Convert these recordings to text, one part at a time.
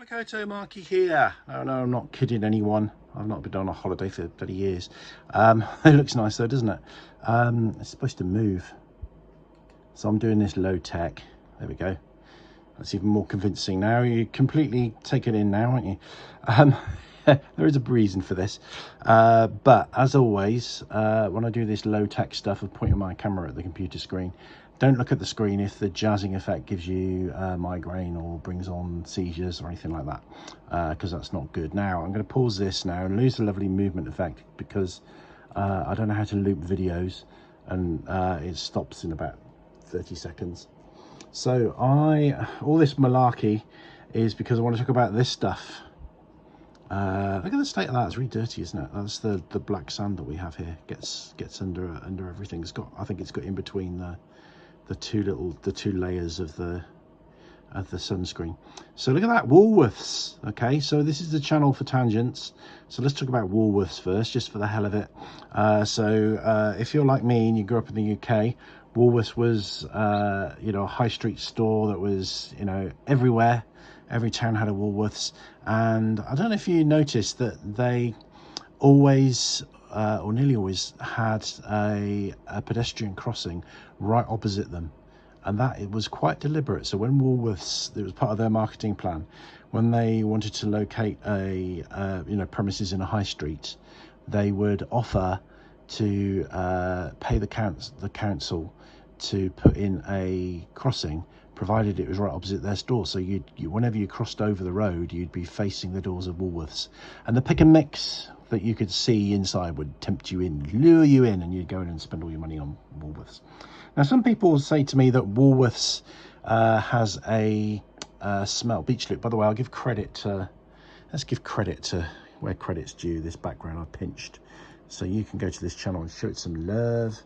Koto Markie here. No, I'm not kidding anyone. I've not been on a holiday for 30 years. It looks nice though, doesn't it? It's supposed to move. So I'm doing this low tech. There we go. That's even more convincing now. You completely take it in now, aren't you? There is a reason for this. But as always, when I do this low tech stuff of pointing my camera at the computer screen, don't look at the screen if the jazzing effect gives you migraine or brings on seizures or anything like that, because that's not good. Now, I'm going to pause this now and lose the lovely movement effect because I don't know how to loop videos, and it stops in about 30 seconds. So all this malarkey is because I want to talk about this stuff. Look at the state of that. It's really dirty, isn't it? That's the black sand that we have here. Gets under everything. It's got, I think it's got in between the two layers of the sunscreen. So look at that, Woolworths. Okay, so this is the channel for tangents. So let's talk about Woolworths first, just for the hell of it. If you're like me and you grew up in the UK, Woolworths was a high street store that was everywhere. Every town had a Woolworths, and I don't know if you noticed that they always or nearly always had a pedestrian crossing right opposite them, and that it was quite deliberate. So when Woolworths, it was part of their marketing plan, when they wanted to locate a premises in a high street, they would offer to pay the council to put in a crossing, provided it was right opposite their store. So you whenever you crossed over the road, you'd be facing the doors of Woolworths, and the pick and mix that you could see inside would tempt you in, lure you in, and you'd go in and spend all your money on Woolworths. Now, some people say to me that Woolworths has a smell. Beach Loop, by the way, I'll give credit to, let's give credit to where credit's due. This background I pinched, so you can go to this channel and show it some love.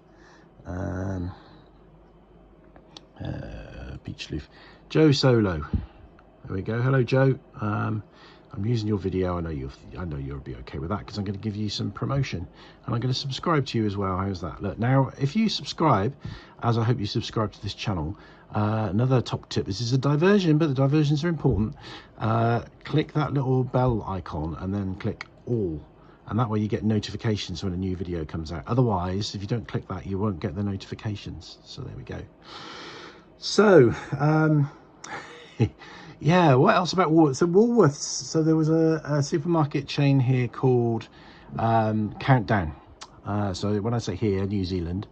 Beach Loop, Joe Solo. There we go. Hello, Joe. I'm using your video. I know you'll be okay with that, because I'm going to give you some promotion, and I'm going to subscribe to you as well. How's that? Look, now if you subscribe, as I hope you subscribe to this channel, another top tip, this is a diversion, but the diversions are important. Click that little bell icon and then click all, and that way you get notifications when a new video comes out. Otherwise, if you don't click that, you won't get the notifications. So there we go. So yeah, what else about Woolworths? So Woolworths, so there was a supermarket chain here called Countdown. So when I say here, New Zealand,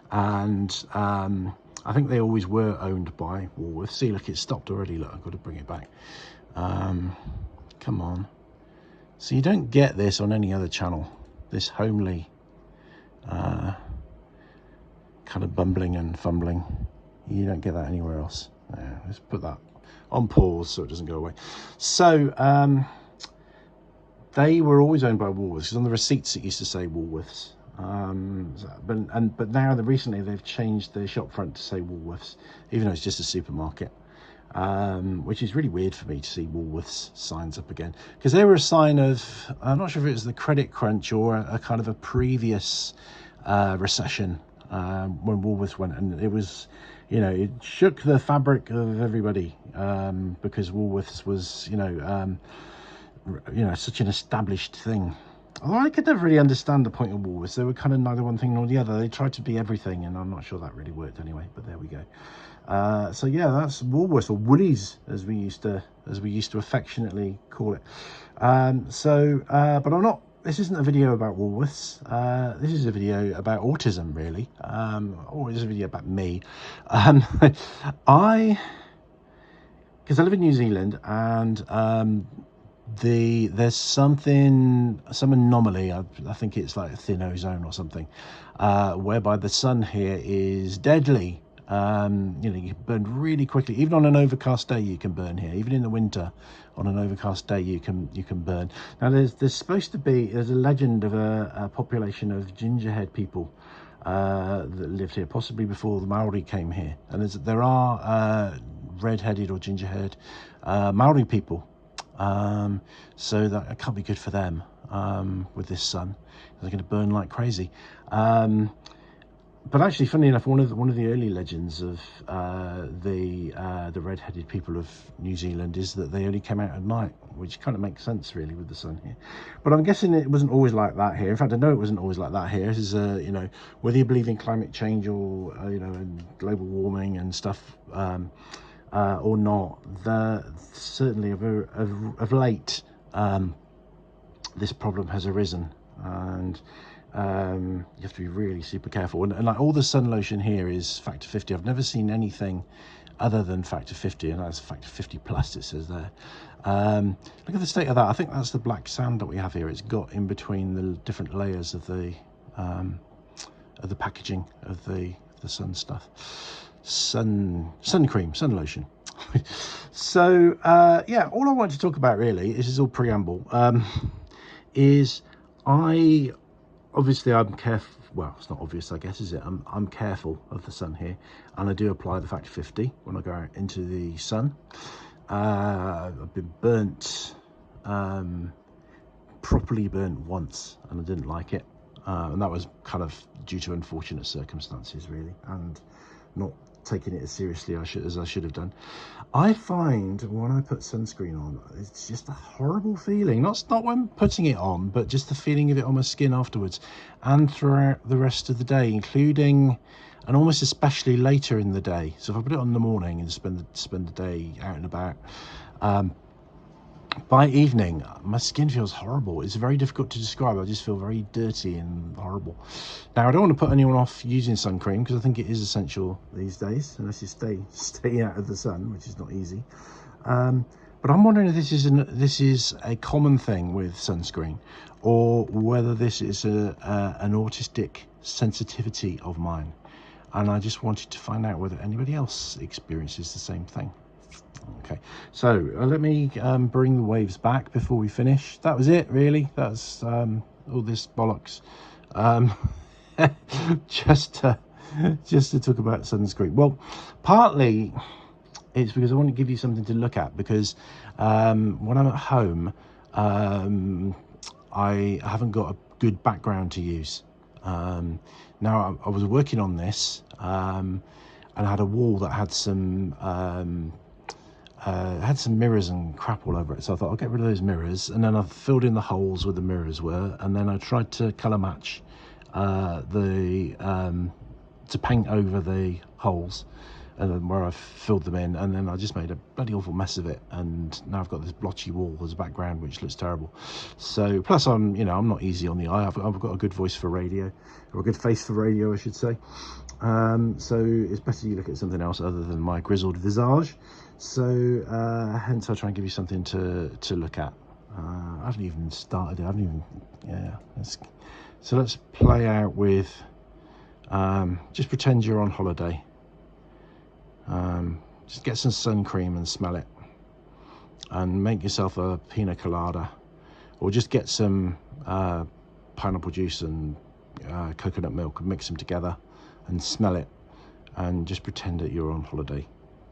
and I think they always were owned by Woolworths. See, look, it stopped already. Look, I've got to bring it back. Come on. So you don't get this on any other channel, this homely kind of bumbling and fumbling. You don't get that anywhere else. Let's put that on pause so it doesn't go away. So they were always owned by Woolworths, because on the receipts it used to say Woolworths. But now recently they've changed their shop front to say Woolworths, even though it's just a supermarket, which is really weird for me to see Woolworths signs up again, because they were a sign of, I'm not sure if it was the credit crunch or a kind of a previous recession, when Woolworths went, and it was, it shook the fabric of everybody, because Woolworths was, such an established thing. Although I could never really understand the point of Woolworths. They were kind of neither one thing nor the other. They tried to be everything, and I'm not sure that really worked anyway. But there we go. So yeah, that's Woolworths, or Woolies, as we used to affectionately call it. But I'm not. This isn't a video about Woolworths. This is a video about autism, really. Or it's a video about me. Because I live in New Zealand, and there's some anomaly. I think it's like a thin ozone or something, whereby the sun here is deadly. You can burn really quickly. Even on an overcast day, you can burn here. Even in the winter, on an overcast day, you can burn. Now, there's a legend of a population of gingerhead people that lived here, possibly before the Maori came here. And there are red-headed or ginger-haired Maori people. So that can't be good for them with this sun. They're going to burn like crazy. But actually, funny enough, one of the early legends of the red-headed people of New Zealand is that they only came out at night, which kind of makes sense really with the sun here. But I'm guessing it wasn't always like that here. In fact, I know it wasn't always like that here. This is you know, whether you believe in climate change or you know, and global warming and stuff or not, certainly of late this problem has arisen, and you have to be really super careful. And like, all the sun lotion here is factor 50. I've never seen anything other than factor 50, and that's factor 50 plus, it says there. Look at the state of that. I think that's the black sand that we have here. It's got in between the different layers of the packaging of the sun stuff. Sun cream, sun lotion. So yeah, all I wanted to talk about really, this is all preamble, is obviously I'm careful. Well, it's not obvious, I guess, is it? I'm careful of the sun here, and I do apply the factor 50 when I go out into the sun. I've been burnt, properly burnt once, and I didn't like it, and that was kind of due to unfortunate circumstances really, and not taking it as seriously as I should have done. I find when I put sunscreen on, it's just a horrible feeling. Not when putting it on, but just the feeling of it on my skin afterwards and throughout the rest of the day, including and almost especially later in the day. So if I put it on in the morning and spend the day out and about, by evening my skin feels horrible. It's very difficult to describe. I just feel very dirty and horrible. Now, I don't want to put anyone off using sun cream, because I think it is essential these days, unless you stay out of the sun, which is not easy. But I'm wondering if this is a common thing with sunscreen, or whether this is an autistic sensitivity of mine, and I just wanted to find out whether anybody else experiences the same thing. Okay, so let me bring the waves back before we finish. That was it really. That's all this bollocks, just to talk about sunscreen. Well, partly it's because I want to give you something to look at, because when I'm at home, I haven't got a good background to use. Now, I was working on this, and I had a wall that had some mirrors and crap all over it, so I thought I'll get rid of those mirrors, and then I filled in the holes where the mirrors were, and then I tried to colour match to paint over the holes and where I filled them in, and then I just made a bloody awful mess of it, and now I've got this blotchy wall as a background which looks terrible. So plus I'm not easy on the eye. I've got a good voice for radio, or a good face for radio I should say, so it's better you look at something else other than my grizzled visage. So hence I try and give you something to look at. I haven't even started it. So let's play out with just pretend you're on holiday. Just get some sun cream and smell it, and make yourself a pina colada, or just get some pineapple juice and coconut milk and mix them together and smell it, and just pretend that you're on holiday,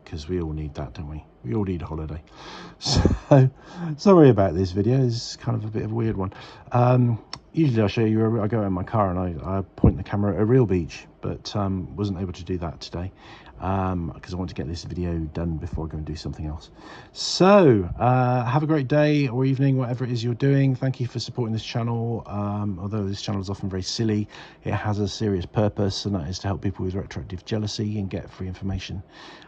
because we all need that, don't we? We all need a holiday. So sorry about this video. It's kind of a bit of a weird one. Usually I'll show you, I go in my car and I point the camera at a real beach, but wasn't able to do that today, because I want to get this video done before I go and do something else. So have a great day or evening, whatever it is you're doing. Thank you for supporting this channel. Although this channel is often very silly, it has a serious purpose, and that is to help people with retroactive jealousy and get free information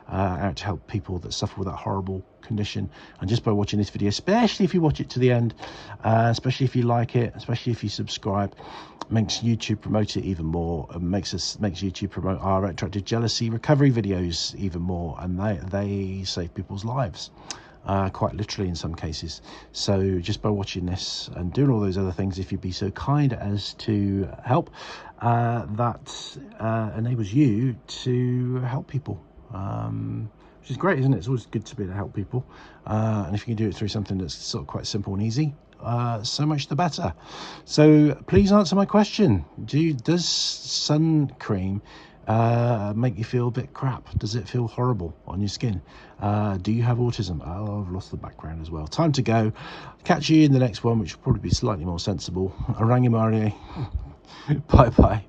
out to help people that suffer with that horrible condition. And just by watching this video, especially if you watch it to the end, especially if you like it, especially if you subscribe, makes YouTube promote it even more, and makes YouTube promote our retroactive jealousy recovery videos even more, and they save people's lives, quite literally in some cases. So just by watching this and doing all those other things, if you'd be so kind as to help, that enables you to help people, which is great, isn't it? It's always good to be able to help people, and if you can do it through something that's sort of quite simple and easy, so much the better. So please answer my question. Does sun cream make you feel a bit crap? Does it feel horrible on your skin? Do you have autism? Oh, I've lost the background as well. Time to go. Catch you in the next one, which will probably be slightly more sensible. Rangimarie. Bye bye.